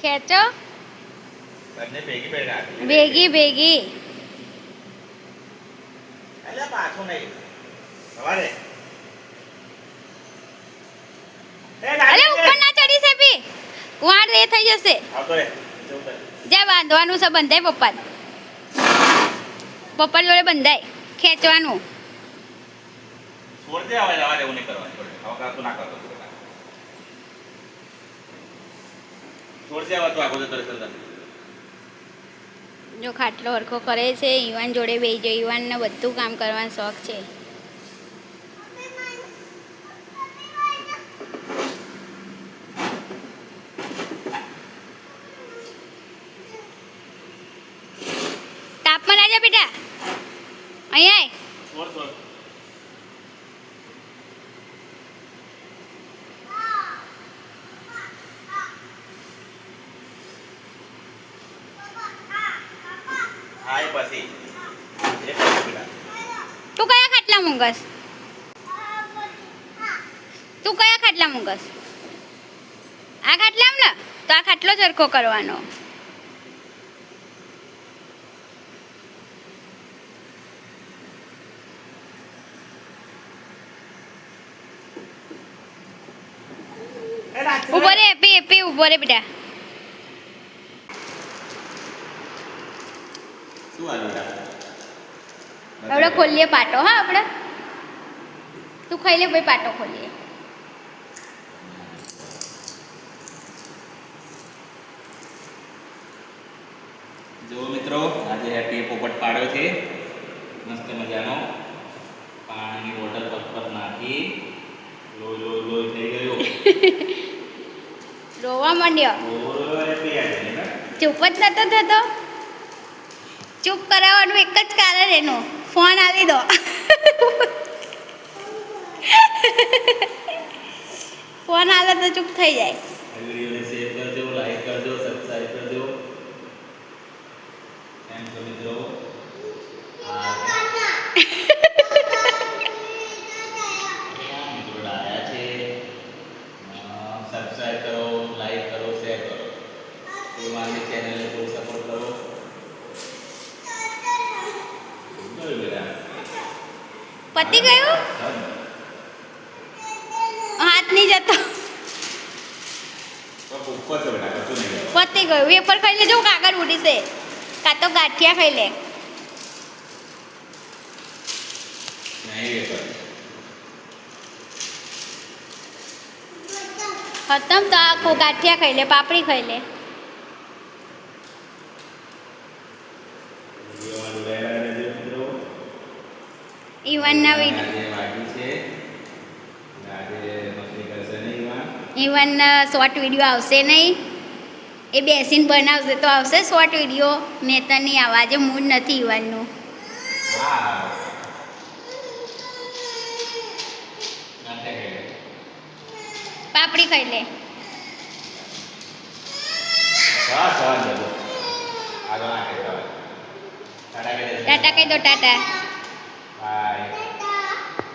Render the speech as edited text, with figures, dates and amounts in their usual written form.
ખેંચો બંને ભેગી ભેગી રાખી. ભેગી ભેગી એટલે પાછું નહીં સવારે અરે ઉપર ના ચડી છે બી વાળ રે થઈ જશે આવતો રે જવું કરે. જા બાંધવાનું છે બંધાય પપ્પા પપ્પા જોડે બંધાય ખેંચવાનું છોડ દે હવે જવા દેવું નહીં કરવાનું છોડ દે. હવે કાતું ના કરતો છોડ દે હવે તો આખો જતો રહેશે તને. જો ખાટલો હરખો કરે છે યુવાન જોડે બેસી જાય યુવાનને બધું કામ કરવાનો શોખ છે તાપમાં લાજા બેટા અહીંયા આય. છોડ છોડ હા એ પછી એ પછી બેટા. તું કયા ખાટલા મૂંગસ તું કયા ખાટલા મૂંગસ આ ખાટલામ ને તો આ ખાટલો જ હરખો કરવાનો ઉભો રે એપી એપી ઉભો રે બેટા શું હાલ બેટા? આપણે ખોલીએ પાટો હા આપણે તું ખાઈ લે ભાઈ પાટો ખોલીએ જો મિત્રો આજે હેપી પોપટ પાડ્યો છે મસ્ત મજાનો પાણીની બોટલ પગ પર નાખી લોહી લોહી લોહી થઈ ગયો. રોવા માંડ્યો ચૂપ જ નતો થતો ચૂપ કરાવવાનું એક જ કારણ એનું ફોન આવી દો ફોન આવે તો ચૂપ થઈ જાય વિડીયોને શેર કરજો લાઈક કરજો સબસ્ક્રાઇબ કરજો એમ તો મિત્રો આ મિત્રો આયા છે સબસ્ક્રાઇબ કરો લાઈક કરો શેર કરો તો મારી ચેનલને થોડું સપોર્ટ કરો બરાબર બેટા પતી ગયું હાથ નહીં જતો ઉપર છે બેટા કશું નહીં પતી ગયું વેફર ખાઈ લેજો કાગળ ઉડી છે કાં તો ગાંઠિયા ખાઈ લે નહીં વેફર ખતમ તો આખું ગાંઠિયા ખાઈ લે પાપડી ખાઈ લે વિડીયોમાં જોડાયેલા રહેજો મિત્રો ઈવનના આજે વાગ્યું છે આજે મસ્તી કરશે નહીં ઈવાન ઈવન શોર્ટ વિડીયો આવશે નહીં એ બેસીને બનાવશે તો આવશે શોર્ટ વિડીયો મેં તો નહીં આવે આજે મૂડ નથી ઈવનનું હા નાટક હે પાપડી ખાઈ લે હા જજો આગળ નાટક ટાટા કહી દે ટાટા કહી દો ટાટા